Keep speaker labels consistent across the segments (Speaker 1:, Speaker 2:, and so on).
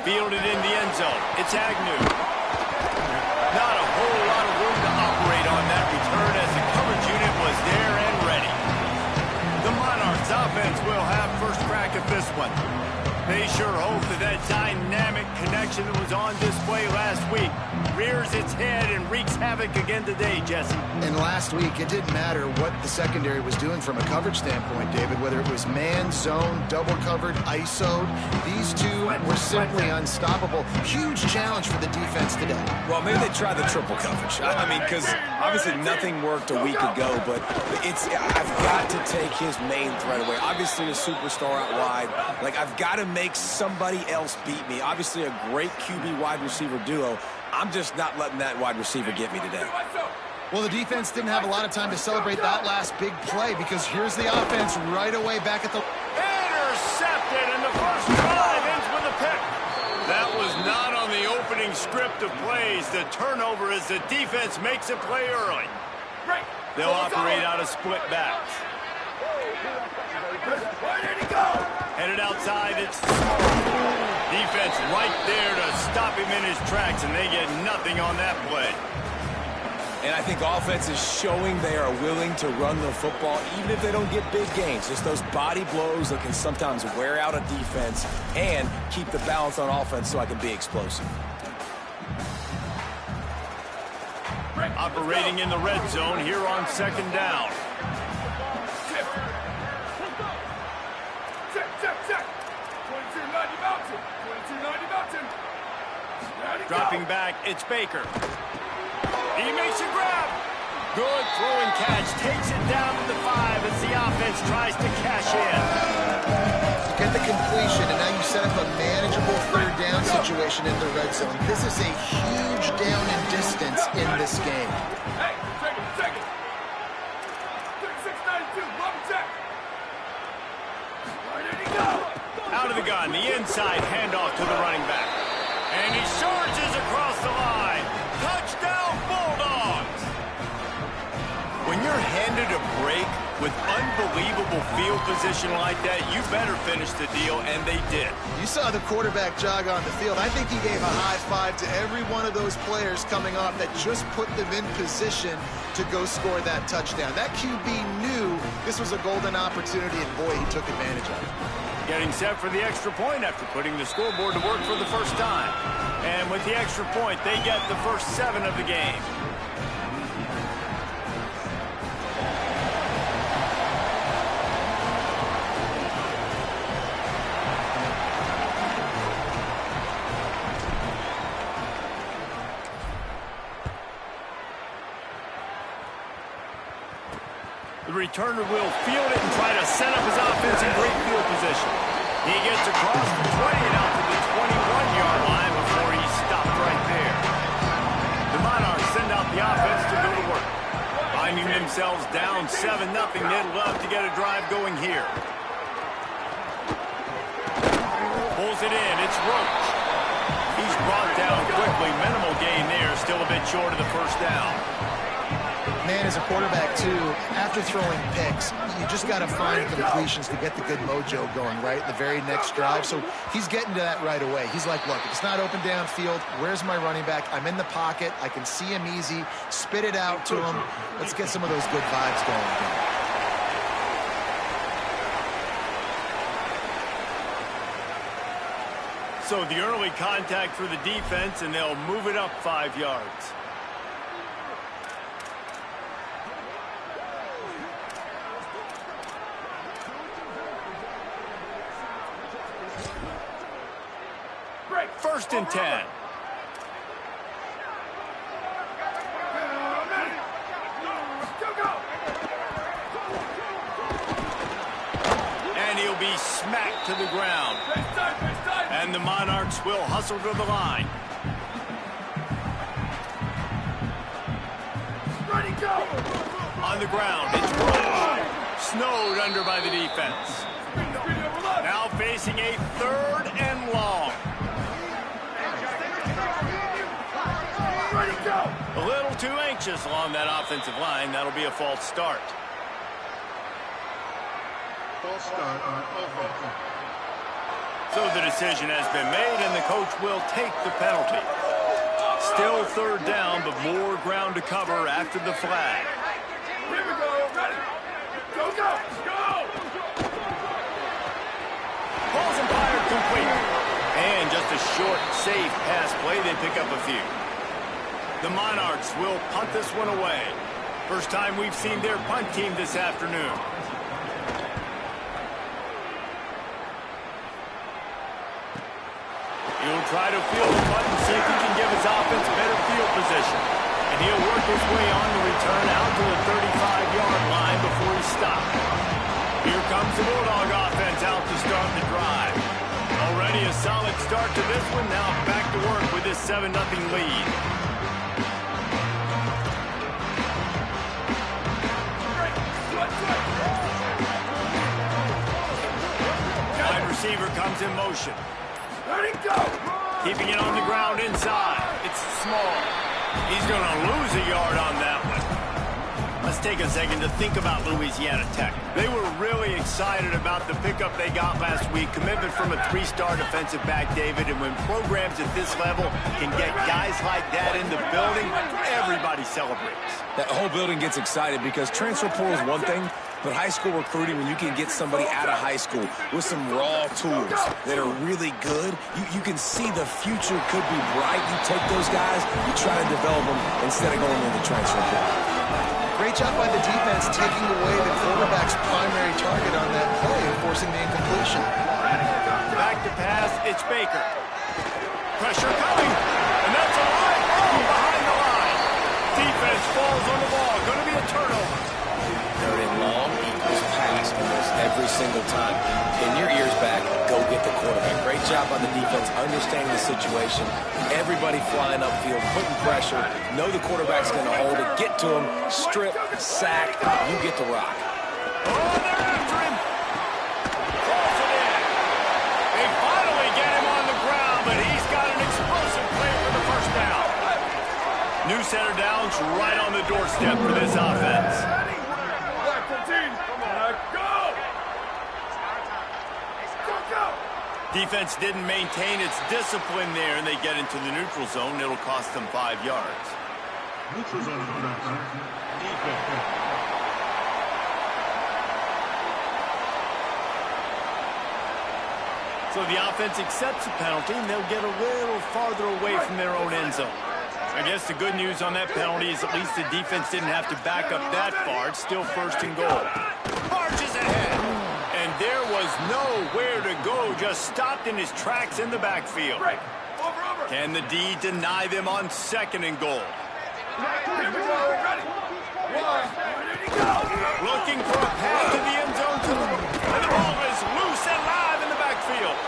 Speaker 1: Fielded in the end zone. It's Agnew. Not a whole lot of room to operate on that return as the coverage unit was there and ready. The Monarchs offense will have first crack at this one. They sure hope that that dynamic connection that was on display last week rears its head and wreaks havoc again today, Jesse.
Speaker 2: And last week, it didn't matter what the secondary was doing from a coverage standpoint, David, whether it was man, zone, double covered, ISO'd. These two were simply unstoppable. Huge challenge for the defense today.
Speaker 3: Well, maybe they try the triple coverage. I mean, because obviously nothing worked a week ago, but I've got to take his main threat away. Obviously a superstar out wide. Like, I've got to make somebody else beat me. Obviously a great QB wide receiver duo. I'm just not letting that wide receiver get me today.
Speaker 2: Well, the defense didn't have a lot of time to celebrate that last big play because here's the offense right away back at the...
Speaker 1: Intercepted, and the first drive ends with a pick. That was not on the opening script of plays. The turnover as the defense makes a play early. They'll operate out of split backs. Headed outside, it's defense right there to stop him in his tracks, and they get nothing on that play.
Speaker 3: And I think offense is showing they are willing to run the football, even if they don't get big gains. Just those body blows that can sometimes wear out a defense and keep the balance on offense so I can be explosive.
Speaker 1: Operating in the red zone here on second down. Dropping back, it's Baker. He makes a grab. Good throw and catch. Takes it down to the 5 as the offense tries to cash in.
Speaker 2: You get the completion, and now you set up a manageable third down situation in the red zone. This is a huge down in distance in this game.
Speaker 4: Hey, take it. 36-92, bump check. Where did he go?
Speaker 1: Out of the gun, the inside handoff to the running back. And he surges across the line. Touchdown, Bulldogs! When you're handed a break with unbelievable field position like that, you better finish the deal, and they did.
Speaker 2: You saw the quarterback jog on the field. I think he gave a high five to every one of those players coming off that just put them in position to go score that touchdown. That QB knew this was a golden opportunity, and boy, he took advantage of it.
Speaker 1: Getting set for the extra point after putting the scoreboard to work for the first time. And with the extra point, they get the first 7 of the game. The returner will field it and try to set up his offense in great field position. He gets across the 20 and out to the 21-yard line before he's stopped right there. The Monarchs send out the offense to go to work. Finding themselves down 7-0, they'd love to get a drive going here. Pulls it in, it's Roach. He's brought down quickly, minimal gain there, still a bit short of the first down.
Speaker 2: Man, as a quarterback, too, after throwing picks, you just got to find completions to get the good mojo going, right? The very next drive. So he's getting to that right away. He's like, look, if it's not open downfield, where's my running back? I'm in the pocket. I can see him easy. Spit it out to him. Let's get some of those good vibes going again.
Speaker 1: So the early contact for the defense, and they'll move it up 5 yards. First and 10. And he'll be smacked to the ground. And the Monarchs will hustle to the line. On the ground, it's Roach. Snowed under by the defense. Now facing a 3rd and long. A little too anxious along that offensive line. That'll be a false start.
Speaker 5: False start on offense.
Speaker 1: So the decision has been made, and the coach will take the penalty. Still third down, but more ground to cover after the flag.
Speaker 4: Here we go. Ready. Go, go, go!
Speaker 1: Balls and fired complete. And just a short, safe pass play. They pick up a few. The Monarchs will punt this one away. First time we've seen their punt team this afternoon. He'll try to field the punt and see if he can give his offense better field position. And he'll work his way on the return out to the 35-yard line before he stops. Here comes the Bulldog offense out to start the drive. Already a solid start to this one. Now back to work with this 7-0 lead. Wide receiver comes in motion.
Speaker 4: Let it go!
Speaker 1: Keeping it on the ground inside. It's small. He's going to lose a yard on that one. Let's take a second to think about Louisiana Tech. They were really excited about the pickup they got last week. Commitment from a 3-star defensive back, David. And when programs at this level can get guys like that in the building, everybody celebrates.
Speaker 3: That whole building gets excited because transfer portal is one thing, but high school recruiting, when you can get somebody out of high school with some raw tools that are really good, you can see the future could be bright. You take those guys, you try to develop them instead of going into the transfer portal.
Speaker 2: Great job by the defense taking away the quarterback's primary target on that play and forcing the incompletion.
Speaker 1: Back to pass, it's Baker. Pressure coming, and that's a line ball behind the line. Defense falls on the ball, going to be a turnover.
Speaker 3: Third and long equals pass almost every single time. Pin your ears back, go get the quarterback. Great job on the defense, understanding the situation. Everybody flying upfield, putting pressure. Know the quarterback's going to hold it. Get to him, strip, sack, you get the rock.
Speaker 1: Oh, they're after him. Calls it in. They finally get him on the ground, but he's got an explosive play for the first down. New center downs right on the doorstep for this offense.
Speaker 4: Black 14, come on, go! Go, go!
Speaker 1: Defense didn't maintain its discipline there, and they get into the neutral zone. It'll cost them 5 yards.
Speaker 5: Neutral zone defense.
Speaker 1: So the offense accepts the penalty, and they'll get a little farther away from their own end zone. I guess the good news on that penalty is at least the defense didn't have to back up that far. It's still first and goal. Marches ahead. And there was nowhere to go, just stopped in his tracks in the backfield.
Speaker 4: Break! Over, over!
Speaker 1: Can the D deny them on second and goal?
Speaker 4: Here we go, ready! One, ready to go!
Speaker 1: Looking for a pass to the end zone. And the ball is loose and live in the backfield.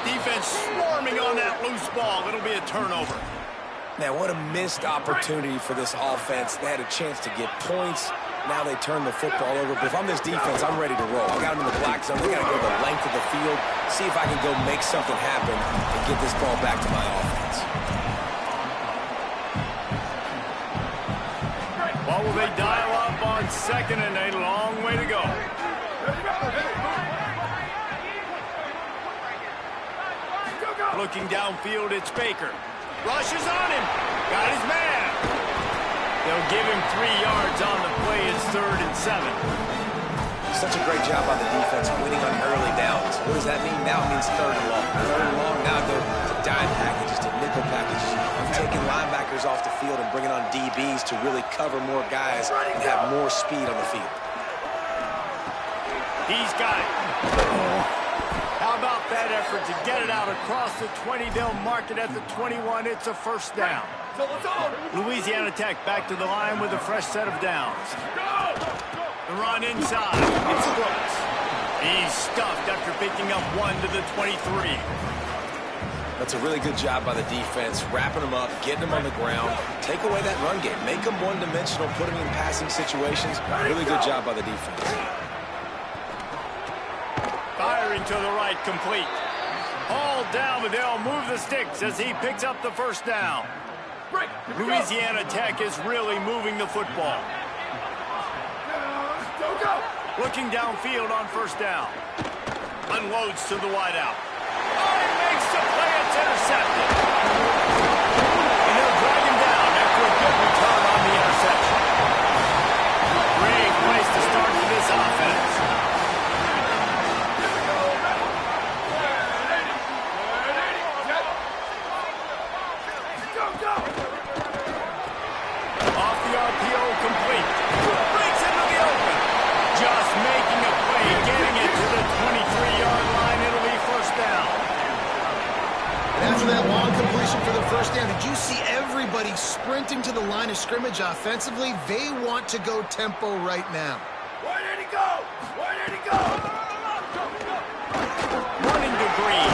Speaker 1: Defense swarming on that loose ball. It'll be a turnover.
Speaker 3: Man, what a missed opportunity for this offense. They had a chance to get points. Now they turn the football over. But if I'm this defense, I'm ready to roll. I got them in the black zone. They got to go the length of the field, see if I can go make something happen and get this ball back to my offense.
Speaker 1: What will they dial up on second and a long way to go? Looking downfield, it's Baker. Rushes on him. Got his man. They'll give him 3 yards on the play. It's 3rd and 7.
Speaker 3: Such a great job by the defense winning on early downs. What does that mean? Now it means 3rd and long. 3rd and long, now go to dime packages, to nickel packages. I'm taking linebackers off the field and bringing on DBs to really cover more guys and have more speed on the field.
Speaker 1: He's got it. How about that effort to get it out across the 20? They'll mark it at the 21. It's a first down. Louisiana Tech back to the line with a fresh set of downs. The run inside. It's Brooks. He's stuffed after picking up 1 to the 23.
Speaker 3: That's a really good job by the defense, wrapping them up, getting them on the ground, take away that run game, make them one-dimensional, put them in passing situations. Really good job by the defense.
Speaker 1: Firing to the right, complete. All down, but they'll move the sticks as he picks up the first down. Louisiana Tech is really moving the football. Looking downfield on first down. Unloads to the wideout. makes the play. It's intercepted. And he'll drag him down after a good return on the interception. Great place to start for this offense. Off the RPO, complete. Breaks into the open. Just making a play, getting it to the 23-yard line. It'll be first down.
Speaker 2: And after that long completion for the first down, did you see everybody sprinting to the line of scrimmage offensively? They want to go tempo right now.
Speaker 4: Where did he go? Where did he go?
Speaker 1: Running to Green.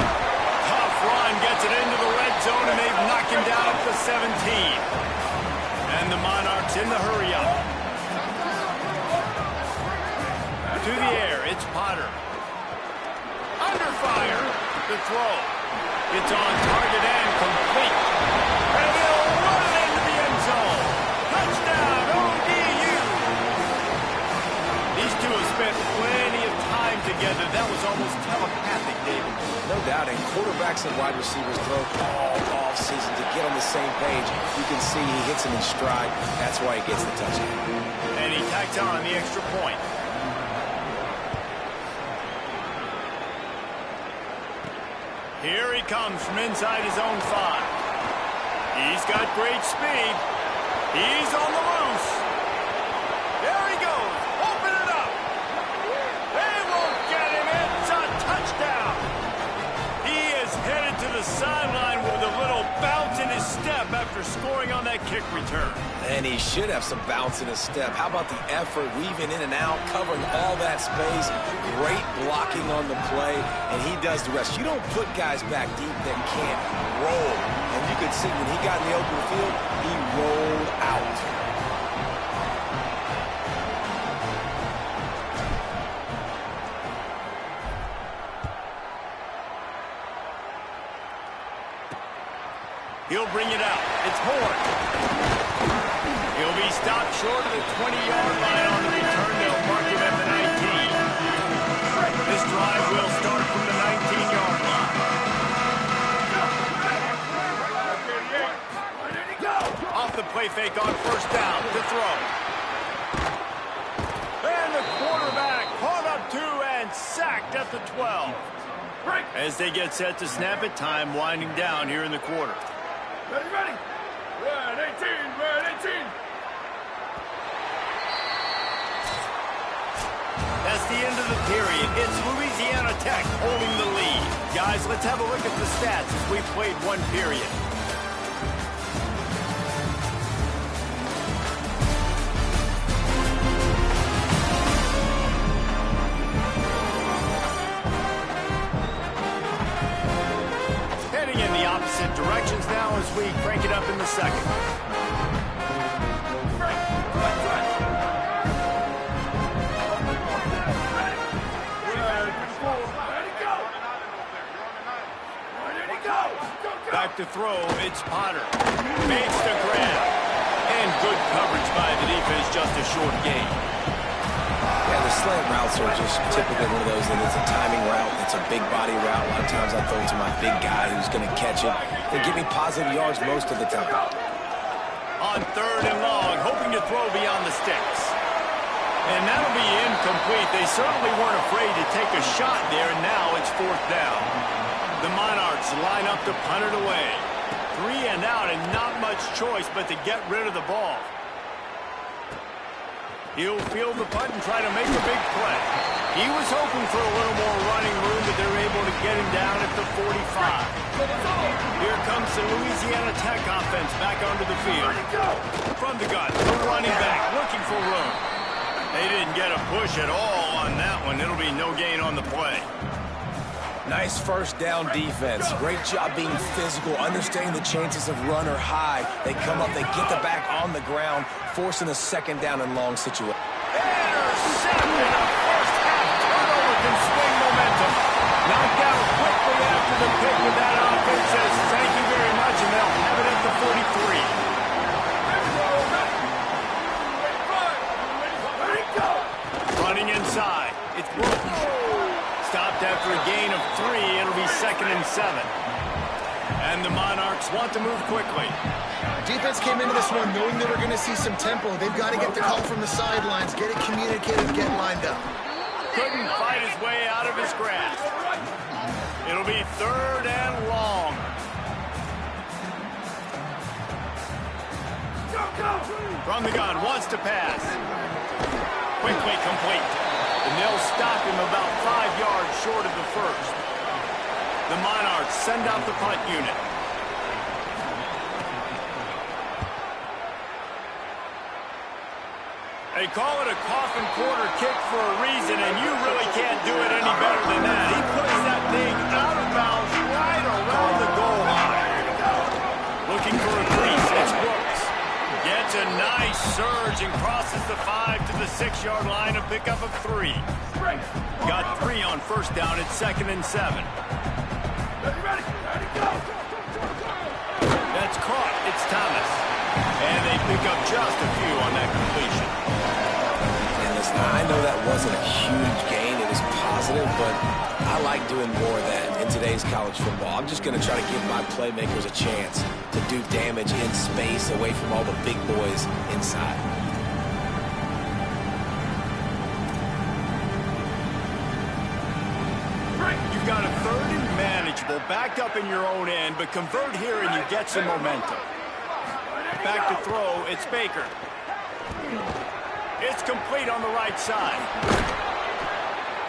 Speaker 1: Tough run, gets it into the red zone, and they've knocked him down at the 17. And the Monarchs in the hurry-up. To the air, it's Potter. Under fire. The throw. It's on target and complete. And he'll run it into the end zone. Touchdown, ODU. These two have spent plenty of time together. That was almost telepathic, David.
Speaker 3: No doubt, and quarterbacks and wide receivers throw all off-season to get on the same page. You can see he hits him in stride. That's why he gets the touchdown.
Speaker 1: And he tacks on the extra point. Here he comes from inside his own 5. He's got great speed. He's on the loose. There he goes. Open it up. They won't get him. It's a touchdown. He is headed to the sideline with a little bounce in his step after scoring on that kick return.
Speaker 3: And he should have some bounce in his step. How about the effort, weaving in and out, covering all that space, great blocking on the play, and he does the rest. You don't put guys back deep that can't roll. And you could see when he got in the open field, he rolled out.
Speaker 1: He'll bring it out. It's Horn. He'll be stopped short of the 20-yard line on the return. They'll mark him at the 19. This drive will start from the 19-yard line. Off the play fake on first down to throw. And the quarterback caught up to and sacked at the 12. As they get set to snap it, time winding down here in the quarter.
Speaker 4: Ready, ready. Red 18, red 18.
Speaker 1: That's the end of the period. It's Louisiana Tech holding the lead. Guys, let's have a look at the stats as we played one period. Heading in the opposite directions now as we crank it up in the second. Back to throw, it's Potter. Makes the grab. And good coverage by the defense, just a short gain.
Speaker 3: Yeah, the slant routes are just typically one of those that it's a timing route. It's a big body route. A lot of times I throw it to my big guy who's going to catch it and give me positive yards most of the time.
Speaker 1: On third and long, hoping to throw beyond the sticks. And that'll be incomplete. They certainly weren't afraid to take a shot there, and now it's fourth down. The Monarchs line up to punt it away. 3 and out and not much choice but to get rid of the ball. He'll field the punt and try to make a big play. He was hoping for a little more running room, but they're able to get him down at the 45. Here comes the Louisiana Tech offense back onto the field. From the gun, the running back looking for room. They didn't get a push at all on that one. It'll be no gain on the play.
Speaker 3: Nice first down defense. Great job being physical, understanding the chances of run are high. They come up, they get the back on the ground, forcing a second down and long situation.
Speaker 1: Intercepted. A first half turnover can swing momentum. Knocked out quickly after the pick with that offense says thank you very much, and they'll have it at the 43. Running inside. It's Brooks. Stopped after a gain of 3. It'll be 2nd and 7. And the Monarchs want to move quickly.
Speaker 2: Defense came into this one knowing they were going to see some tempo. They've got to get the call from the sidelines, get it communicated, get lined up.
Speaker 1: Couldn't fight his way out of his grasp. It'll be 3rd and long. From the gun, wants to pass. Quickly complete. And they'll stop him about 5 yards short of the first. The Monarchs send out the punt unit. They call it a coffin quarter kick for a reason, and you really can't do it any better than that. He puts that thing out of bounds right around the goal line. Looking for a crease, it's Brooks. Gets a nice surge and crosses the 5 to the 6-yard line, a pickup of 3. Got 3 on 1st down at 2nd and 7. That's caught. It's Thomas. And they pick up just a few on that completion.
Speaker 3: And listen, I know that wasn't a huge gain. It was positive, but I like doing more of that in today's college football. I'm just going to try to give my playmakers a chance to do damage in space away from all the big boys inside.
Speaker 1: You've got a 3rd and manageable, backed up in your own end, but convert here and you get some momentum. Back to throw, it's Baker. It's complete on the right side.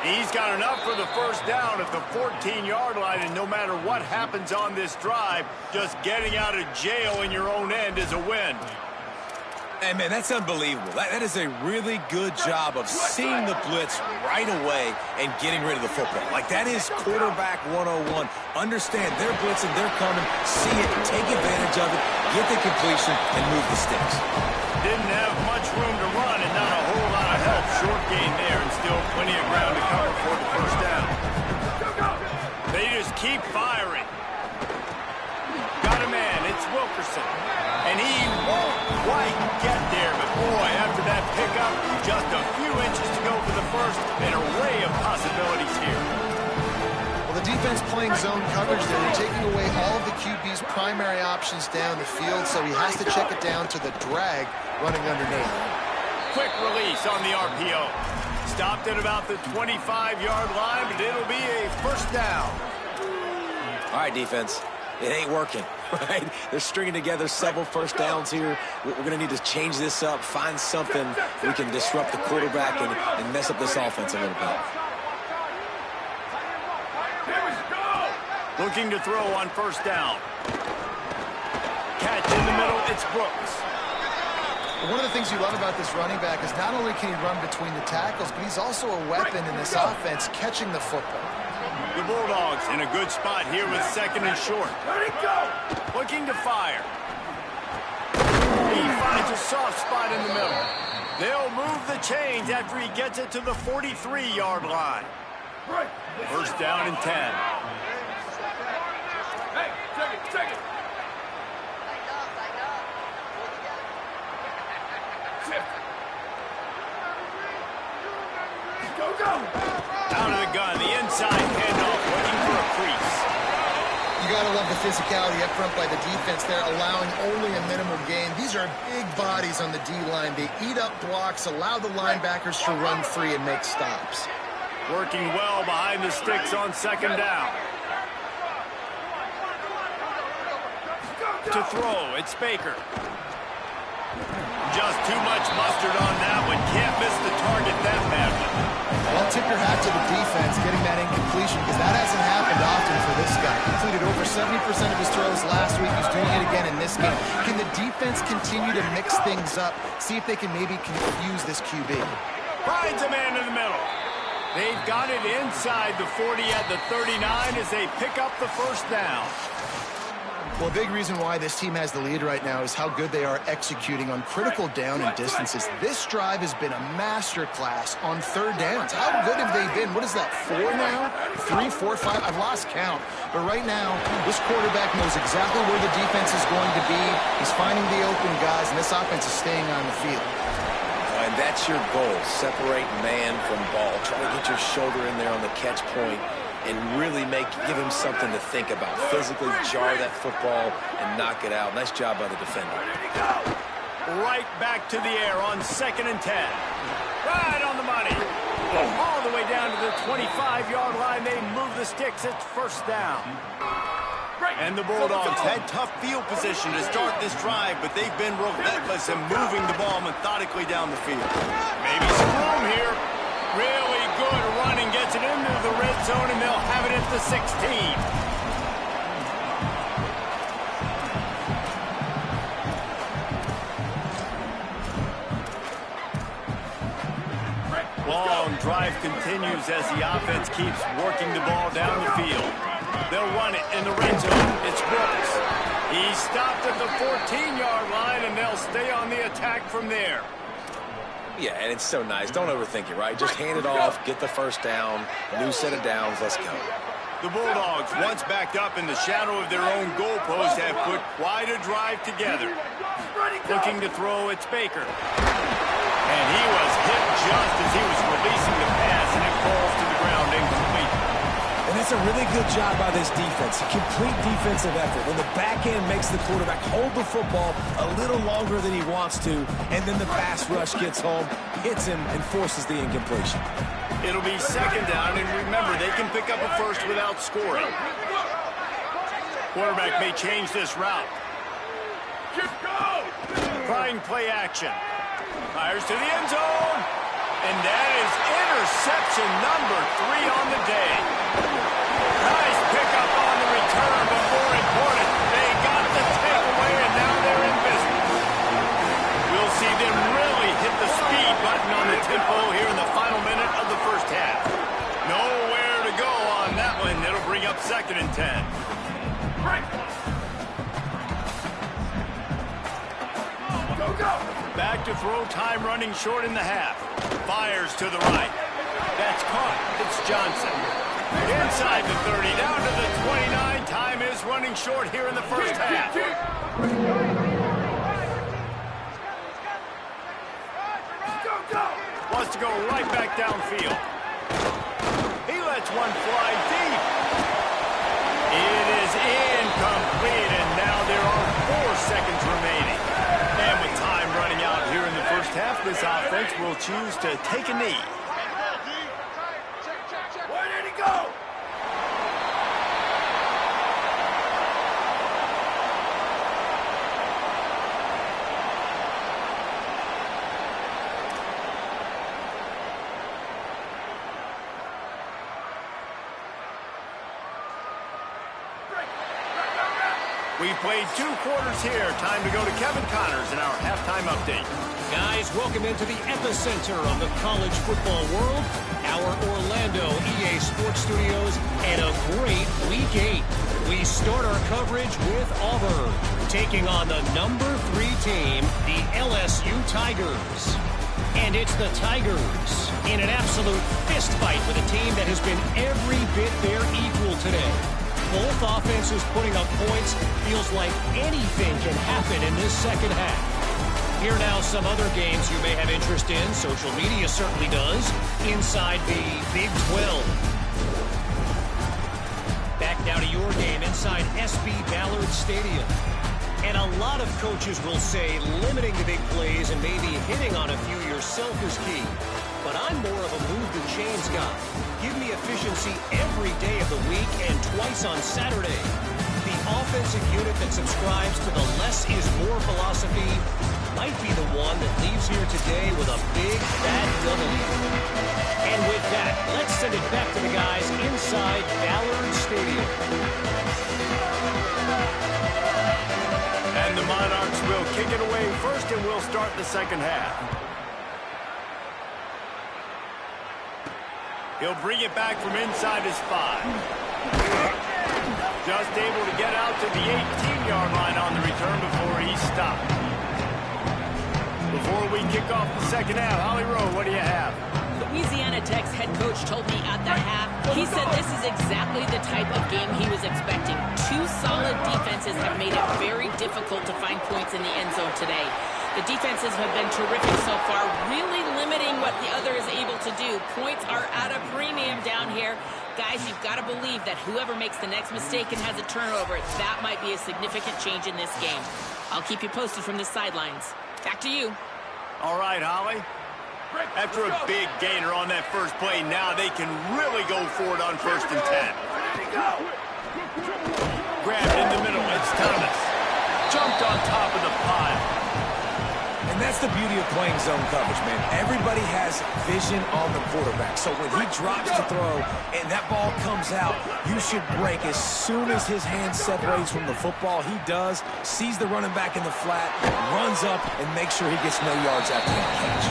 Speaker 1: He's got enough for the 1st down at the 14-yard line, and no matter what happens on this drive, just getting out of jail in your own end is a win.
Speaker 3: Hey, man, that's unbelievable. That is a really good job of seeing the blitz right away and getting rid of the football. Like, that is quarterback 101. Understand they're blitzing, they're coming, see it, take advantage of it, get the completion, and move the sticks.
Speaker 1: Didn't have much room to run and not a whole lot of help. Short gain there and still plenty of ground to cover for the 1st down. They just keep firing. Got a man, it's Wilkerson. And he won't quite get there, but boy, after that pickup, just a few inches to go for the 1st, an array of possibilities here.
Speaker 2: Well, the defense playing zone coverage there. They're taking away all of the QB's primary options down the field, so he has to check it down to the drag running underneath.
Speaker 1: Quick release on the RPO. Stopped at about the 25-yard line, but it'll be a 1st down.
Speaker 3: All right, defense. It ain't working, right? They're stringing together several 1st downs here. We're going to need to change this up, find something we can disrupt the quarterback and mess up this offense a little bit.
Speaker 1: Looking to throw on 1st down. Catch in the middle, it's Brooks.
Speaker 2: One of the things you love about this running back is not only can he run between the tackles, but he's also a weapon in this offense, catching the football.
Speaker 1: The Bulldogs in a good spot here with 2nd and short. Looking to fire. He finds a soft spot in the middle. They'll move the chains after he gets it to the 43-yard line. 1st down and 10.
Speaker 4: Hey, check it. Go.
Speaker 1: Out of the gun, the inside handoff, looking for a crease.
Speaker 2: You got to love the physicality up front by the defense there, allowing only a minimal gain. These are big bodies on the D-line. They eat up blocks, allow the linebackers to run free and make stops.
Speaker 1: Working well behind the sticks on 2nd down. To throw, it's Baker. Just too much mustard on that one. Can't miss the target that badly.
Speaker 2: Well, tip your hat to the defense getting that incompletion, because that hasn't happened often for this guy. Completed over 70% of his throws last week. He's doing it again in this game. Can the defense continue to mix things up, see if they can maybe confuse this QB?
Speaker 1: Finds a man in the middle. They've got it inside the 40 at the 39 as they pick up the 1st down.
Speaker 2: Well, a big reason why this team has the lead right now is how good they are executing on critical down and distances. This drive has been a masterclass on 3rd downs. How good have they been? What is that, 4 now? 3, 4, 5? I've lost count. But right now, this quarterback knows exactly where the defense is going to be. He's finding the open guys, and this offense is staying on the field.
Speaker 3: And that's your goal. Separate man from ball. Try to get your shoulder in there on the catch point and really give him something to think about. Physically jar that football and knock it out. Nice job by the defender.
Speaker 1: Right back to the air on 2nd and 10. Right on the money. All the way down to the 25-yard line. They move the sticks. It's 1st down. And the Bulldogs had tough field position to start this drive, but they've been relentless in moving the ball methodically down the field. Maybe some room here. Really good running. Gets it into the red zone, and they'll have it at the 16. Long drive continues as the offense keeps working the ball down the field. They'll run it in the red zone. It's Brooks. He stopped at the 14-yard line, and they'll stay on the attack from there.
Speaker 3: Yeah, and it's so nice. Don't overthink it, right? Just hand it off, get the 1st down, new set of downs, let's go.
Speaker 1: The Bulldogs, once backed up in the shadow of their own goalpost, have put quite a drive together. Looking to throw, it's Baker. And he was hit just as he was releasing the pass, and it falls to the ground incomplete.
Speaker 3: And that's a really good job by this defense. A complete defensive effort. When the back end makes the quarterback hold the football a little longer than he wants to, and then the pass rush gets home, hits him, and forces the incompletion.
Speaker 1: It'll be 2nd down, and remember, they can pick up a first without scoring. Quarterback may change this route. Trying play action. Fires to the end zone. And that is interception number 3 on the day. Nice pickup on the return, but more important, they got the takeaway, and now they're in business. We'll see them really hit the speed button on the tempo here in the final minute of the 1st half. Nowhere to go on that one. It'll bring up 2nd and 10. Back to throw, time running short in the half. Fires to the right. That's caught. It's Johnson. Inside the 30, down to the 29. Time is running short here in the 1st half. Wants to go right back downfield. He lets one fly deep. It is incomplete, and now there are 4 seconds remaining. And with time running out here in the 1st half, this offense will choose to take a knee.
Speaker 4: Where did he go?
Speaker 1: We played 2 quarters here. Time to go to Kevin Connors in our halftime update.
Speaker 6: Guys, welcome into the epicenter of the college football world, our Orlando EA Sports Studios, and a great Week 8. We start our coverage with Auburn, taking on the number 3 team, the LSU Tigers. And it's the Tigers in an absolute fist fight with a team that has been every bit their equal today. Both offenses putting up points. Feels like anything can happen in this 2nd half. Here now some other games you may have interest in. Social media certainly does. Inside the Big 12. Back now to your game inside SB Ballard Stadium. And a lot of coaches will say limiting the big plays and maybe hitting on a few yourself is key. But I'm more of a move the chains guy. Give me efficiency every day of the week and twice on Saturday. The offensive unit that subscribes to the less is more philosophy might be the one that leaves here today with a big fat W. And with that, let's send it back to the guys inside Ballard Stadium.
Speaker 1: And the Monarchs will kick it away first, and we'll start the 2nd half. He'll bring it back from inside his 5. Just able to get out to the 18-yard line on the return before he stopped. Before we kick off the 2nd half, Holly Rowe, what do you have?
Speaker 7: Louisiana Tech's head coach told me at the half, he said this is exactly the type of game he was expecting. 2 solid defenses have made it very difficult to find points in the end zone today. The defenses have been terrific so far, really limiting what the other is able to do. Points are at a premium down here. Guys, you've got to believe that whoever makes the next mistake and has a turnover, that might be a significant change in this game. I'll keep you posted from the sidelines. Back to you.
Speaker 1: All right, Holly. After a big gainer on that first play, now they can really go for it on 1st and 10. Grabbed in the middle, it's Thomas. Jumped on top of the pile.
Speaker 3: And that's the beauty of playing zone coverage, man. Everybody has vision on the quarterback. So when he drops to throw and that ball comes out, you should break as soon as his hand separates from the football. He does, sees the running back in the flat, runs up, and makes sure he gets no yards after that catch.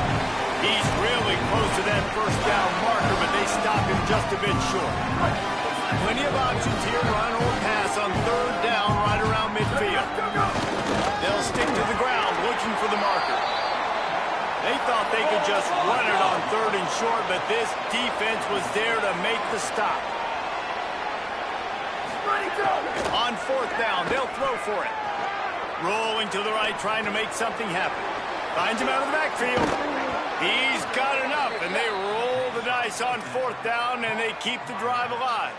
Speaker 1: He's really close to that first down marker, but they stop him just a bit short. Plenty of options here, run or pass on 3rd down right around midfield. They'll stick to the ground looking for the marker. They thought they could just run it on 3rd and short, but this defense was there to make the stop. On 4th down, they'll throw for it. Rolling to the right, trying to make something happen. Finds him out of the backfield. He's got enough, and they roll the dice on 4th down, and they keep the drive alive.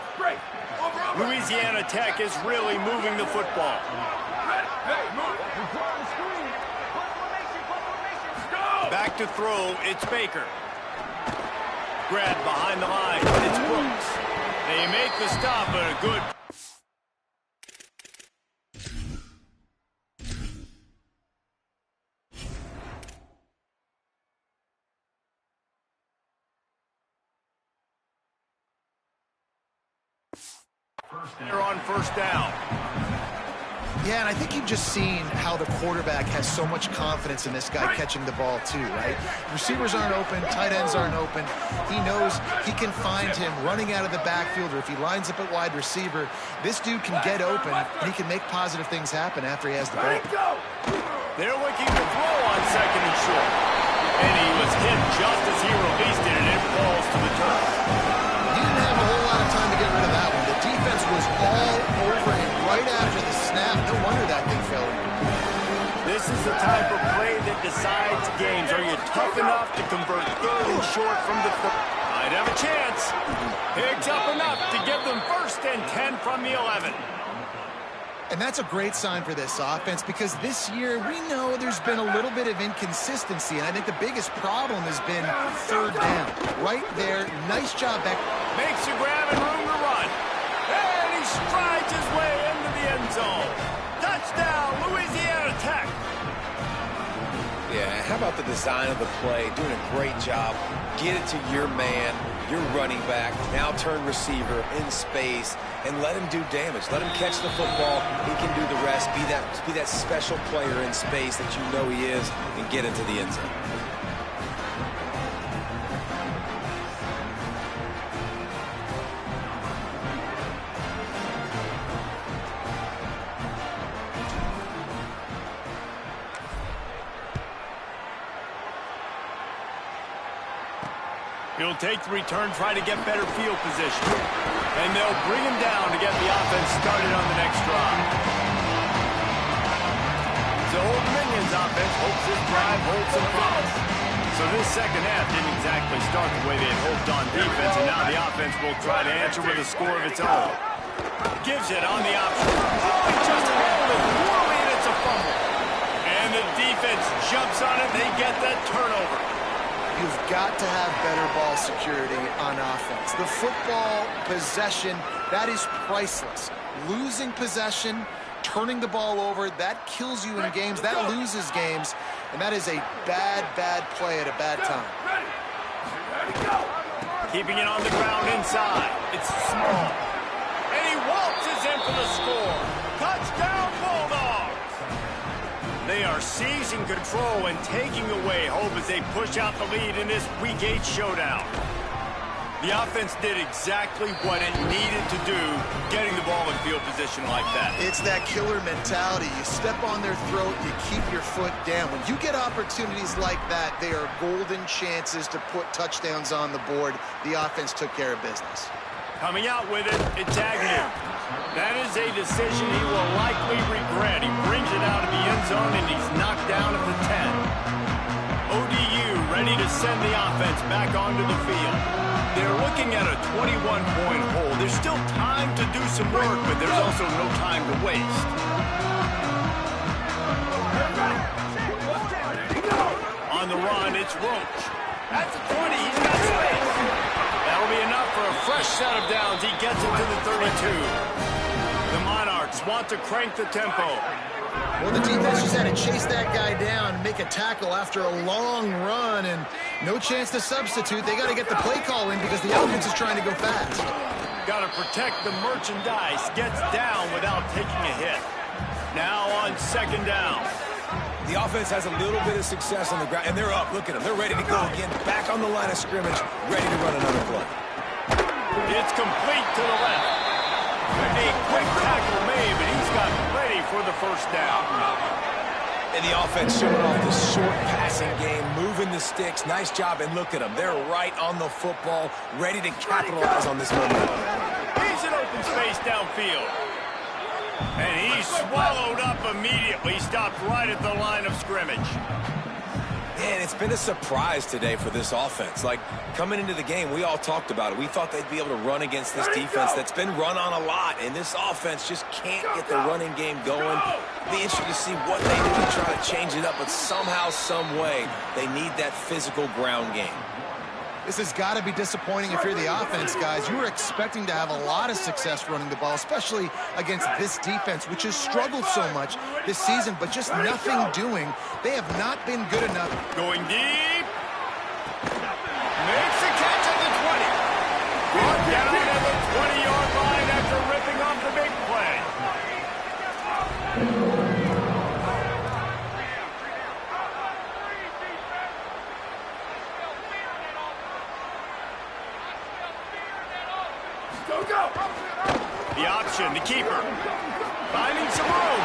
Speaker 1: Louisiana Tech is really moving the football. Back to throw, it's Baker. Grabbed behind the line, it's Brooks. They make the stop, but a good... They're on 1st down.
Speaker 2: Yeah, and I think you've just seen how the quarterback has so much confidence in this guy catching the ball too, right? Receivers aren't open, tight ends aren't open. He knows he can find him running out of the backfield, or if he lines up at wide receiver, this dude can get open, and he can make positive things happen after he has the ball.
Speaker 1: They're looking to throw on 2nd and short. And he was hit just as he released it, and it falls to the turf.
Speaker 2: He didn't have a whole lot of time to get rid of that one. The defense was all over him right after the snap. No wonder that thing fell in.
Speaker 1: This is the type of play that decides games. Are you tough enough to convert 3rd and short from the... Might have a chance. Picks up enough to give them 1st and 10 from the 11.
Speaker 2: And that's a great sign for this offense, because this year we know there's been a little bit of inconsistency, and I think the biggest problem has been 3rd down. Right there, nice job back.
Speaker 1: Makes a grab and room to run. And he strides his way into the end zone. Touchdown, Louisiana Tech.
Speaker 3: Yeah, how about the design of the play? Doing a great job. Get it to your man, your running back, now turn receiver in space, and let him do damage. Let him catch the football. He can do the rest. Be that special player in space that you know he is, and get into the end zone.
Speaker 1: He'll take the return, try to get better field position. And they'll bring him down to get the offense started on the next drive. So Old Dominion's offense hopes this drive holds some promise. So this second half didn't exactly start the way they had hoped on defense, and now the offense will try to answer with a score of its own. Gives it on the option. Oh, he just rolled it poorly, and it's a fumble. And the defense jumps on it. They get that turnover.
Speaker 2: You've got to have better ball security on offense. The football possession, that is priceless. Losing possession, turning the ball over, that kills you in games, that loses games, and that is a bad, bad play at a bad time.
Speaker 1: Keeping it on the ground inside. It's small. And he waltzes in for the score. Touchdown, Bulldogs! They are seizing control and taking away hope as they push out the lead in this Week 8 showdown. The offense did exactly what it needed to do, getting the ball in field position like that.
Speaker 2: It's that killer mentality. You step on their throat, you keep your foot down. When you get opportunities like that, they are golden chances to put touchdowns on the board. The offense took care of business.
Speaker 1: Coming out with it, it's Agnew. That is a decision he will likely regret. He brings it out of the end zone, and he's knocked down at the 10. ODU ready to send the offense back onto the field. They're looking at a 21-point hole. There's still time to do some work, but there's also no time to waste. On the run, it's Roach. At the 20, he's got space. That'll be enough for a fresh set of downs. He gets it to the 32. The Monarchs want to crank the tempo.
Speaker 2: Well, the defense just had to chase that guy down and make a tackle after a long run, and no chance to substitute. They got to get the play call in because the offense is trying to go fast.
Speaker 1: Got to protect the merchandise. Gets down without taking a hit. Now on second down.
Speaker 3: The offense has a little bit of success on the ground, and they're up. Look at them. They're ready to go again. Back on the line of scrimmage, ready to run another play.
Speaker 1: It's complete to the left. A quick tackle made, but he's got ready for the first down.
Speaker 3: And the offense showing off the short passing game, moving the sticks. Nice job, and look at them. They're right on the football, ready to capitalize on this momentum.
Speaker 1: He's in open space downfield. And he swallowed up immediately, stopped right at the line of scrimmage.
Speaker 3: Man, it's been a surprise today for this offense. Like, coming into the game, we all talked about it. We thought they'd be able to run against this defense that's been run on a lot, and this offense just can't get the running game going. It'll be interesting to see what they do to try to change it up, but somehow, some way, they need that physical ground game.
Speaker 2: This has got to be disappointing if you're the offense, guys. You were expecting to have a lot of success running the ball, especially against this defense, which has struggled so much this season, but just nothing doing. They have not been good enough.
Speaker 1: Going deep. Makes the catch at the 20. Brought down at the 20-yard line after ripping off the big play. The option, the keeper, finding some room.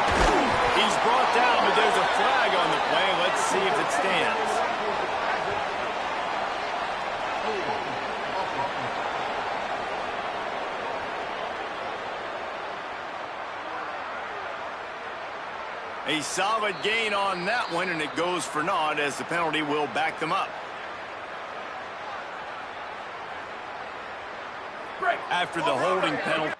Speaker 1: He's brought down, but there's a flag on the play. Let's see if it stands. A solid gain on that one, and it goes for naught as the penalty will back them up. After the holding penalty.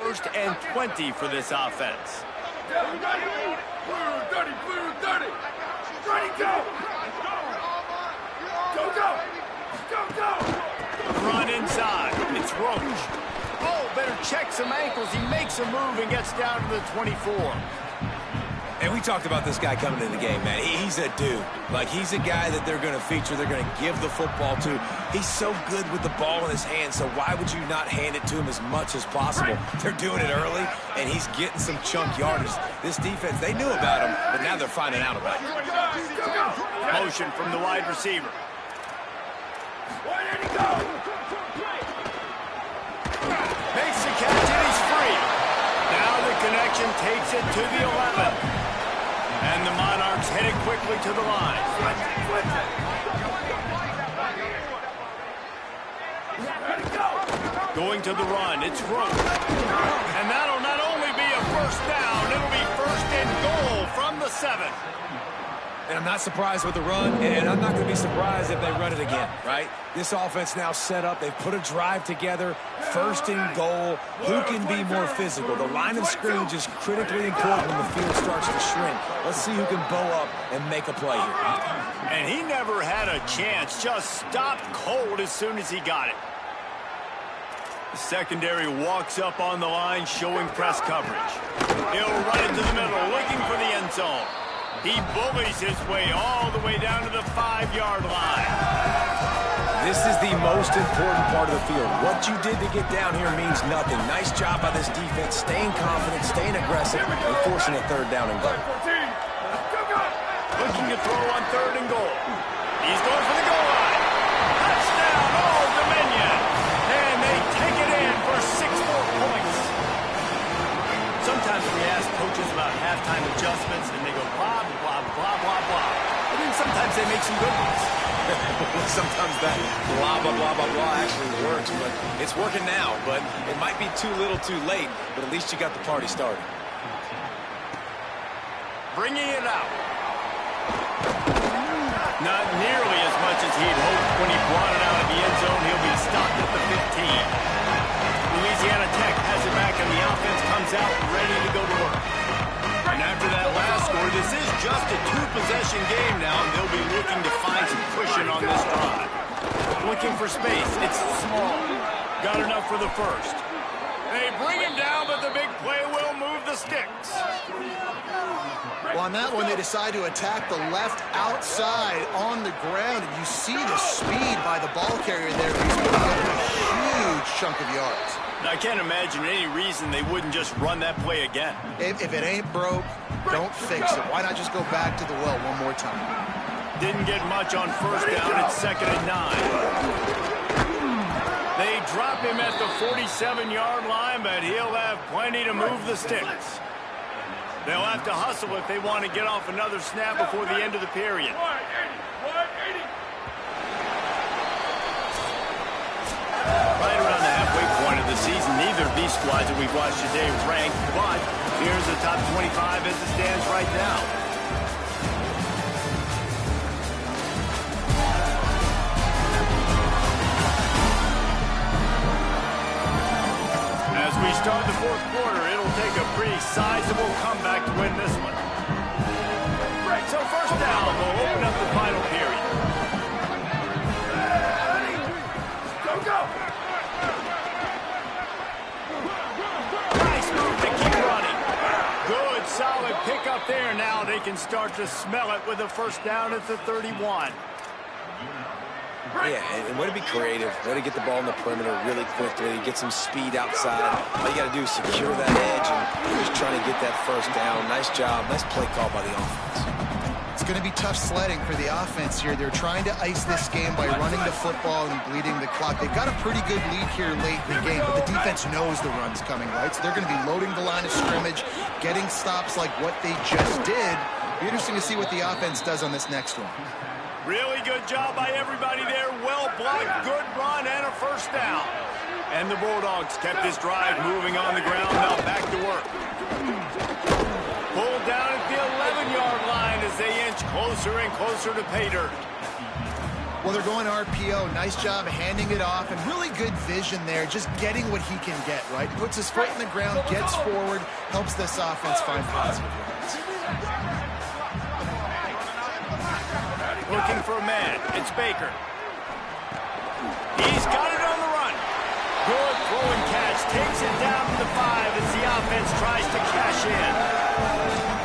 Speaker 1: First and 20 for this offense. Run inside. It's Roach. Oh, better check some ankles. He makes a move and gets down to the 24.
Speaker 3: And we talked about this guy coming into the game, man. He's a dude. Like, he's a guy that they're going to feature, they're going to give the football to. He's so good with the ball in his hand, so why would you not hand it to him as much as possible? They're doing it early, and he's getting some chunk yardage. This defense, they knew about him, but now they're finding out about it.
Speaker 1: Motion from the wide receiver. Makes the catch, and he's free. Now the connection takes it to the 11. And the Monarchs headed quickly to the line. Going to the run, it's Rowe. And that'll not only be a first down, it'll be first and goal from the 7.
Speaker 3: And I'm not surprised with the run, and I'm not going to be surprised if they run it again, right? This offense now set up. They've put a drive together, first and goal. Who can be more physical? The line of scrimmage is critically important when the field starts to shrink. Let's see who can bow up and make a play here.
Speaker 1: And he never had a chance, just stopped cold as soon as he got it. The secondary walks up on the line, showing press coverage. He'll run it to the middle, looking for the end zone. He bullies his way all the way down to the 5-yard line.
Speaker 3: This is the most important part of the field. What you did to get down here means nothing. Nice job by this defense, staying confident, staying aggressive, and forcing a third down and goal.
Speaker 1: Looking to throw on third and goal. He's going for the goal line. Touchdown, Old Dominion. And they take it in for 6 more points. Sometimes we ask coaches about halftime adjustments, and they go blah, blah, blah, blah, blah. And then sometimes they make some good ones.
Speaker 3: Sometimes that blah, blah, blah, blah, blah actually works, but it's working now. But it might be too little too late, but at least you got the party started.
Speaker 1: Bringing it out. Not nearly as much as he'd hoped when he brought it out of the end zone. He'll be stopped at the 15. LATech has it back, and the offense comes out ready to go to work. And after that last score, this is just a 2-possession game now, and they'll be looking to find some cushion on this drive. Looking for space. It's small. Got enough for the first. They bring him down, but the big play will move the sticks.
Speaker 2: Well, on that one, they decide to attack the left outside on the ground, and you see the speed by the ball carrier there. He's putting up a huge chunk of yards.
Speaker 1: I can't imagine any reason they wouldn't just run that play again.
Speaker 2: If it ain't broke, don't fix it. Why not just go back to the well one more time?
Speaker 1: Didn't get much on first down. It's 2nd and 9. They drop him at the 47-yard line, but he'll have plenty to move the sticks. They'll have to hustle if they want to get off another snap before the end of the period. Right around the halfway point of the season, neither of these squads that we've watched today ranked, but here's the top 25 as it stands right now. As we start the 4th quarter, it'll take a pretty sizable comeback to win this one. So first down, we'll open up the final period. Go! Nice move to keep running. Good, solid pickup there. Now they can start to smell it with a first down at the 31.
Speaker 3: Yeah, and way to be creative, way to get the ball in the perimeter really quickly, get some speed outside. All you got to do is secure that edge and just trying to get that first down. Nice job, nice play call by the offense.
Speaker 2: It's going to be tough sledding for the offense here. They're trying to ice this game by running the football and bleeding the clock. They've got a pretty good lead here late in the game, but the defense knows the run's coming, right? So they're going to be loading the line of scrimmage, getting stops like what they just did. Be interesting to see what the offense does on this next one.
Speaker 1: Really good job by everybody there. Well blocked, good run, and a first down. And the Bulldogs kept this drive moving on the ground. Now back to work. Pulled down at the 11-yard line as they inch closer and closer to pay dirt.
Speaker 2: Well, they're going RPO. Nice job handing it off, and really good vision there, just getting what he can get, right? Puts his foot in the ground, gets forward, helps this offense find positive yards.
Speaker 1: Looking for a man. It's Baker. He's got it on the run. Good throw and catch. Takes it down to the 5 as the offense tries to cash in.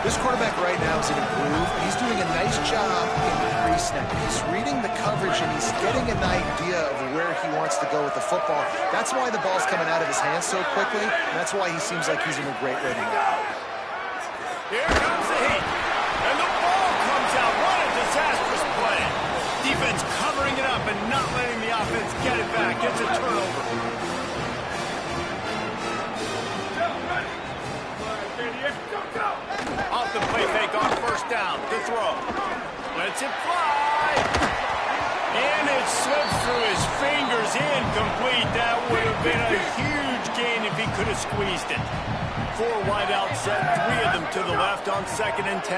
Speaker 2: This quarterback right now is in a groove. He's doing a nice job in the pre-snap. He's reading the coverage, and he's getting an idea of where he wants to go with the football. That's why the ball's coming out of his hands so quickly, and that's why he seems like he's in a great rhythm.
Speaker 1: Here comes the hit, and the ball comes out. What a disastrous play. Defense covering it up and not letting the offense get it back. Gets a turnover. Off the play fake on first down. To throw. Lets it fly. And it slips through his fingers. Incomplete. That would have been a huge gain if he could have squeezed it. 4 wide out set. 3 of them to the left on 2nd and 10.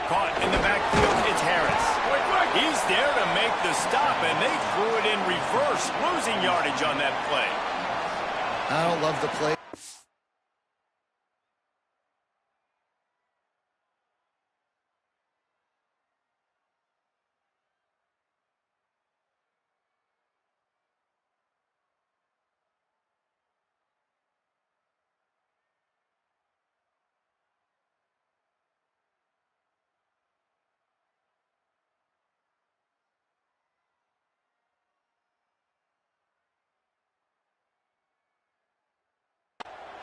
Speaker 1: Caught in the backfield. It's Harris. He's there to make the stop, and they threw it in reverse. Losing yardage on that play.
Speaker 2: I don't love the play.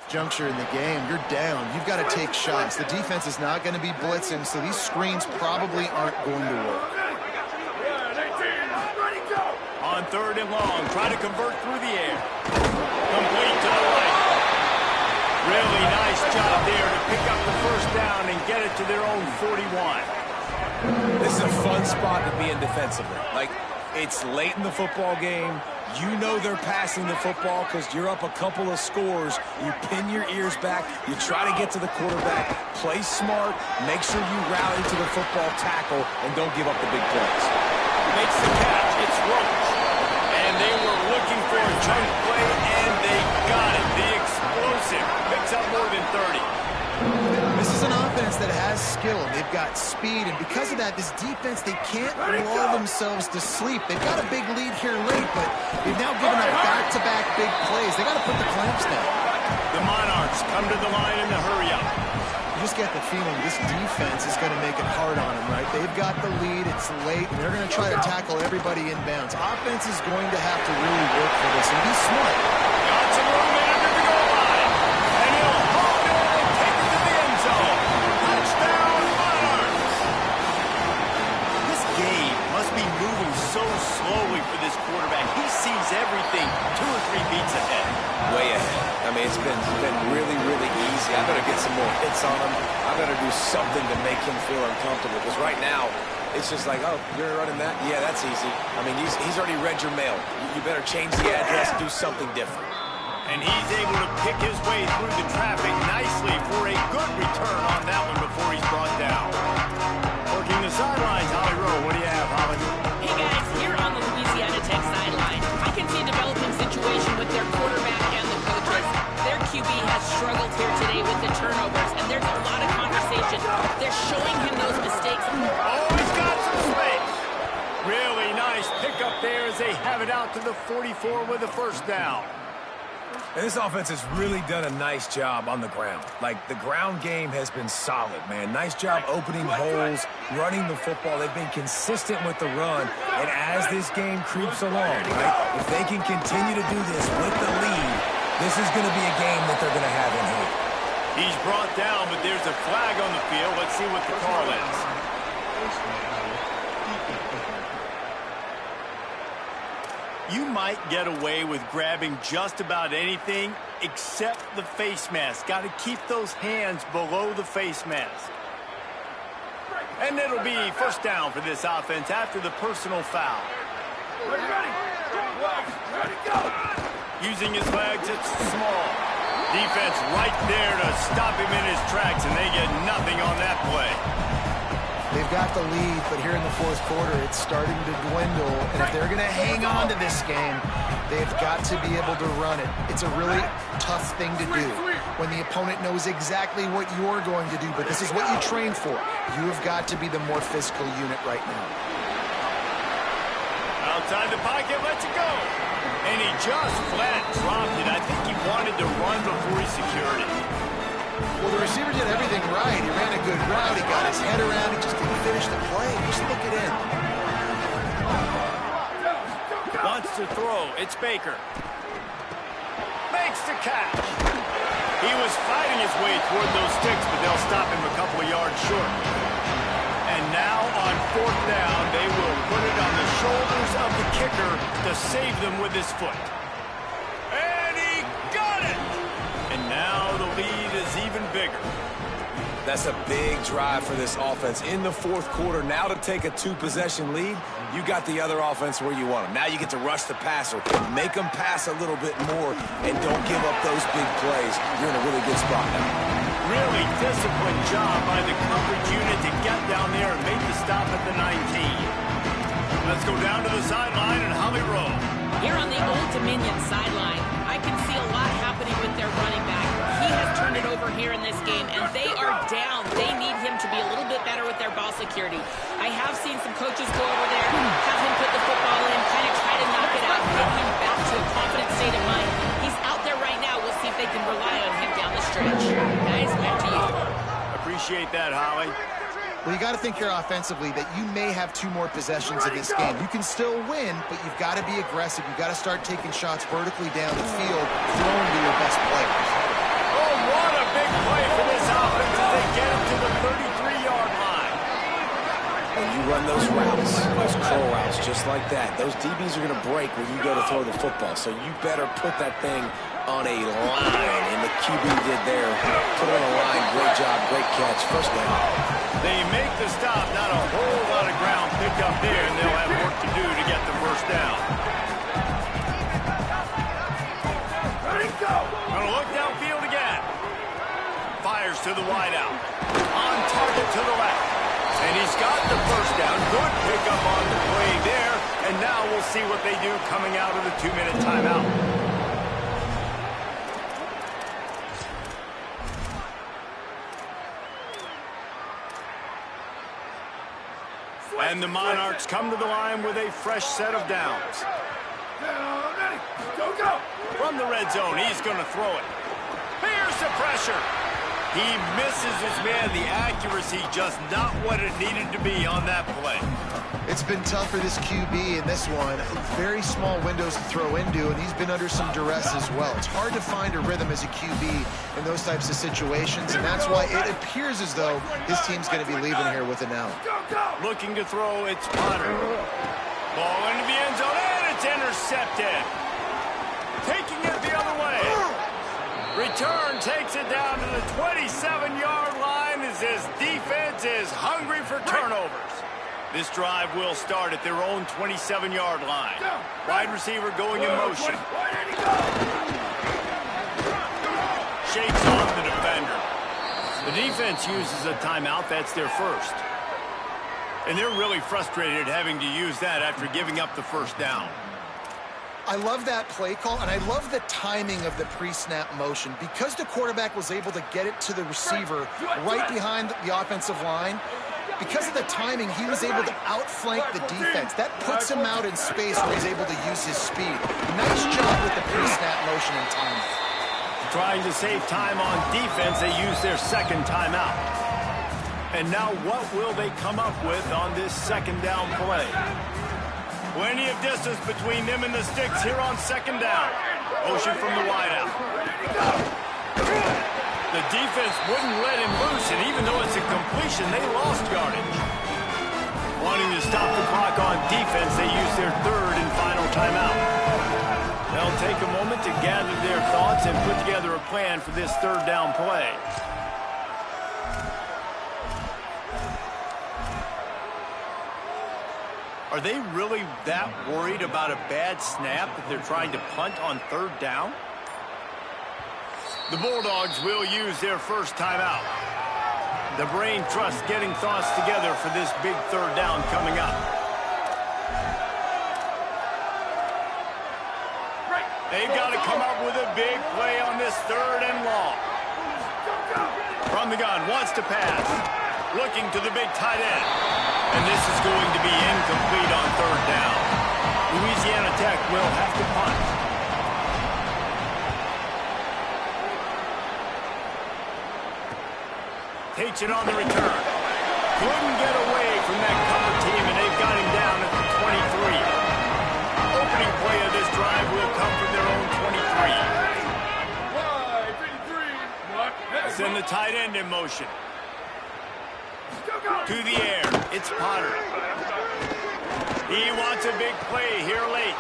Speaker 2: Juncture in the game, you're down. You've got to take shots. The defense is not going to be blitzing, so these screens probably aren't going to work.
Speaker 1: On 3rd and long, try to convert through the air. Complete to the right. Really nice job there to pick up the first down and get it to their own 41.
Speaker 3: This is a fun spot to be in defensively. Like, it's late in the football game. You know they're passing the football because you're up a couple of scores. You pin your ears back. You try to get to the quarterback. Play smart. Make sure you rally to the football tackle and don't give up the big plays.
Speaker 1: Makes the catch. It's Roach. And they were looking for a chunk play, and they got it. The explosive picks up more than 30.
Speaker 2: This is an offense that has skill. They've got speed, and because of that, this defense, they can't lull themselves to sleep. They've got a big lead here late, but they've now given up back-to-back big plays. They got to put the clamps down.
Speaker 1: The Monarchs come to the line in the hurry-up.
Speaker 2: You just get the feeling this defense is going to make it hard on them, right? They've got the lead. It's late, and they're going to try to tackle everybody inbounds. Offense is going to have to really work for this and be smart.
Speaker 1: Got some room in under the goal line. And he'll hold it and take it to the end zone. Touchdown, Monarchs. This game must be moving so slowly for this quarterback. He sees everything 2 or 3 beats ahead.
Speaker 3: Way ahead. I mean, it's been really, really easy. I better get some more hits on him. I better do something to make him feel uncomfortable. Because right now, it's just like, oh, you're running that? Yeah, that's easy. I mean, he's already read your mail. You better change the address, do something different.
Speaker 1: And he's able to pick his way through the traffic nicely for a good return on that one before he's brought down. Working the sidelines, Holly Rowe. What do you have, Holly?
Speaker 7: Hey, guys, here on the LATech sideline, I can see a developing situation with their quarterback and the coaches. Their QB has struggled here today with the turnovers, and there's a lot of conversation. They're showing him those mistakes.
Speaker 1: Oh, he's got some space. Really nice pickup there as they have it out to the 44 with a first down.
Speaker 3: And this offense has really done a nice job on the ground. Like, the ground game has been solid, man. Nice job opening holes, running the football. They've been consistent with the run. And as this game creeps along, right, if they can continue to do this with the lead, this is going to be a game that they're going to have in hand.
Speaker 1: He's brought down, but there's a flag on the field. Let's see what the call is. You might get away with grabbing just about anything except the face mask. Got to keep those hands below the face mask. And it'll be first down for this offense after the personal foul.
Speaker 4: Ready, go!
Speaker 1: Using his legs, it's small. Defense right there to stop him in his tracks, and they get nothing on that play.
Speaker 2: They've got the lead, but here in the 4th quarter, it's starting to dwindle. And if they're going to hang on to this game, they've got to be able to run it. It's a really tough thing to do when the opponent knows exactly what you're going to do, but this is what you train for. You have got to be the more physical unit right now.
Speaker 1: Outside the pocket, lets it go. And he just flat dropped it. I think he wanted to run before he secured it.
Speaker 2: Well, receiver did everything right. He ran a good route. He got his head around. He just didn't finish the play. Just look it in.
Speaker 1: Wants to throw. It's Baker. Makes the catch. He was fighting his way toward those sticks, but they'll stop him a couple of yards short. And now on 4th down, they will put it on the shoulders of the kicker to save them with his foot. And he got it! And now the lead is even bigger.
Speaker 3: That's a big drive for this offense in the 4th quarter. Now to take a 2-possession lead, you got the other offense where you want them. Now you get to rush the passer, make them pass a little bit more, and don't give up those big plays. You're in a really good spot now.
Speaker 1: Really disciplined job by the coverage unit to get down there and make the stop at the 19. Let's go down to the sideline and Holly Rowe.
Speaker 7: Here on the Old Dominion sideline, I can see a lot happening with their running back. He has turned it over here in this game, and they are down. They need him to be a little bit better with their ball security. I have seen some coaches go over there, have him put the football in, kind of try to knock it out, get him back to a confident state of mind. He's out there right now. We'll see if they can rely on him down the stretch. Guys, back to you.
Speaker 1: Appreciate that, Holly.
Speaker 2: Well, you got to think here offensively that you may have 2 more possessions in this game. You can still win, but you've got to be aggressive. You've got to start taking shots vertically down the field, throwing to your best players.
Speaker 1: Oh, what a big play for this offense as they get him to the 33-yard line.
Speaker 3: When you run those routes, those curl routes just like that, those DBs are going to break when you go to throw the football. So you better put that thing on a line, and the QB did there. Put it on a line. Great job, great catch. First down.
Speaker 1: They make the stop. Not a whole lot of ground picked up there, and they'll have work to do to get the first down. Gonna look downfield again. Fires to the wideout. On target to the left. And he's got the first down. Good pickup on the play there. And now we'll see what they do coming out of the 2-minute timeout. And the Monarchs come to the line with a fresh set of downs. From the red zone, he's going to throw it. Here's the pressure. He misses his man. The accuracy just not what it needed to be on that play.
Speaker 2: It's been tough for this QB in this one. Very small windows to throw into, and he's been under some duress as well. It's hard to find a rhythm as a QB in those types of situations, and that's why it appears as though his team's going to be leaving here with an out.
Speaker 1: Looking to throw, it's Potter. Ball into the end zone, and it's intercepted. Taking it the other way. Return takes it down to the 27-yard line as this defense is hungry for turnovers. This drive will start at their own 27-yard line. Wide receiver going in motion. Shakes off the defender. The defense uses a timeout. That's their first. And they're really frustrated having to use that after giving up the first down.
Speaker 2: I love that play call, and I love the timing of the pre-snap motion. Because the quarterback was able to get it to the receiver right behind the offensive line, because of the timing, he was able to outflank the defense. That puts him out in space where he's able to use his speed. Nice job with the pre-snap motion and timing.
Speaker 1: Trying to save time on defense, they use their second timeout. And now what will they come up with on this second down play? Plenty of distance between them and the sticks here on second down. Motion from the wideout. The defense wouldn't let him loose, and even though it's a completion, they lost yardage. Wanting to stop the clock on defense, they use their third and final timeout. They'll take a moment to gather their thoughts and put together a plan for this third down play. Are they really that worried about a bad snap that they're trying to punt on third down? The Bulldogs will use their first timeout. The brain trust getting thoughts together for this big third down coming up. They've got to come up with a big play on this third and long. From the gun, wants to pass. Looking to the big tight end. And this is going to be incomplete on third down. Louisiana Tech will have to punt. Takes it on the return. Couldn't get away from that cover team, and they've got him down at the 23. Opening play of this drive will come from their own 23. Send the tight end in motion. To the air. It's Potter. He wants a big play here late.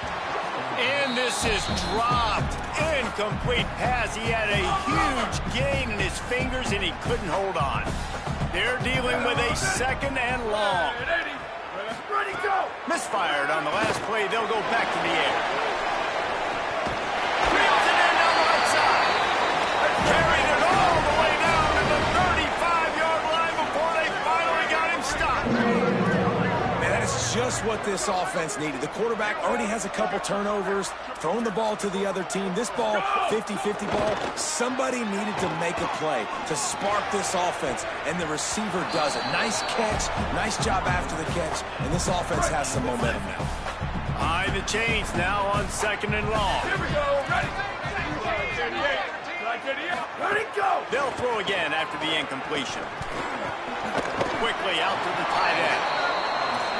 Speaker 1: And this is dropped. Incomplete pass. He had a huge gain in his fingers, and he couldn't hold on. They're dealing with a second and long. Misfired on the last play. They'll go back to the air. Reels it in on the right side. Carried it all the way down to the 35-yard line before they finally got him stopped.
Speaker 3: Man, that is just what this offense needed. The quarterback already has a couple turnovers, throwing the ball to the other team. This ball, 50-50 ball, somebody needed to make a play to spark this offense, and the receiver does it. Nice catch, nice job after the catch, and this offense has some momentum now.
Speaker 1: Behind the chains now on second and long.
Speaker 4: Here we go. Ready? Ready, go.
Speaker 1: They'll throw again after the incompletion. Quickly out to the tight end.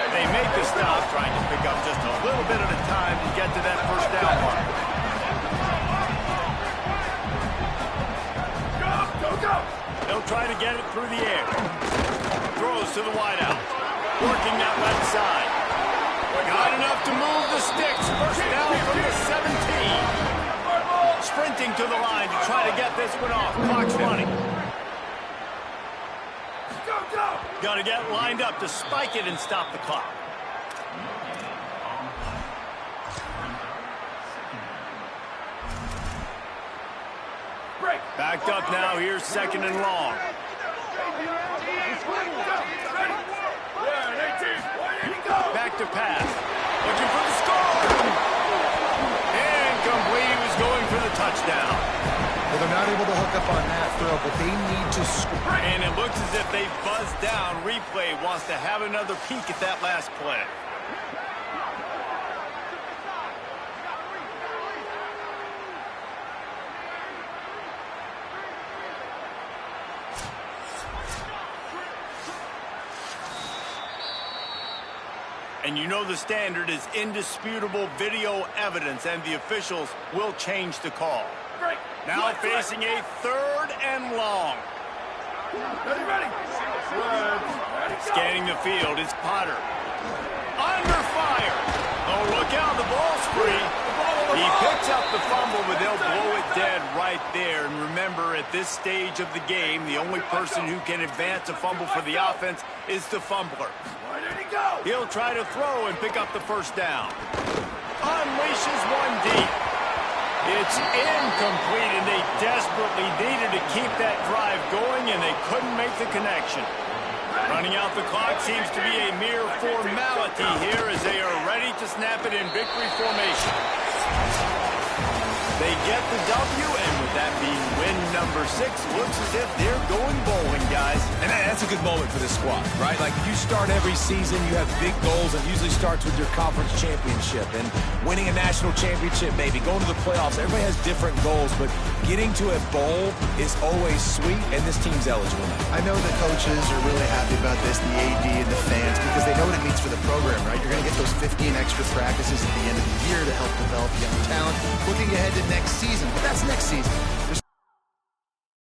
Speaker 1: They make the stop, trying to pick up just a little bit at a time to get to that first down mark.
Speaker 4: Go, go.
Speaker 1: They'll try to get it through the air. Throws to the wideout. Working that left side. Got enough to move the sticks. First down from the 17. Sprinting to the line to try to get this one off. Clock's running. Got to get lined up to spike it and stop the clock. Backed up now. Here's second and long. Back to pass. Looking for the score. Incomplete. He was going for the touchdown.
Speaker 2: Well, they're not able to hook up on that throw, but they need to score.
Speaker 1: And it looks as if they buzzed down. Replay wants to have another peek at that last play. And you know the standard is indisputable video evidence, and the officials will change the call. Now facing a third and long.
Speaker 4: Ready.
Speaker 1: Scanning the field, it's Potter. Under fire. Oh, look out, the ball's free. He picks up the fumble, but they'll blow it dead right there. And remember, at this stage of the game, the only person who can advance a fumble for the offense is the fumbler. He'll try to throw and pick up the first down. Unleashes one deep. It's incomplete, and they desperately needed to keep that drive going, and they couldn't make the connection. Running out the clock seems to be a mere formality here as they are ready to snap it in victory formation. They get the W, and with that being win number 6, looks as if they're going bowling, guys.
Speaker 3: And that's a good moment for this squad, right? Like, you start every season, you have big goals, and usually starts with your conference championship and winning a national championship, maybe going to the playoffs. Everybody has different goals, but getting to a bowl is always sweet, and this team's eligible now.
Speaker 2: I know the coaches are really happy about this, the AD and the fans, because they know what it means for the program, right? You're going to get those 15 extra practices at the end of the year to help develop young talent. Looking ahead to next season, but that's next season.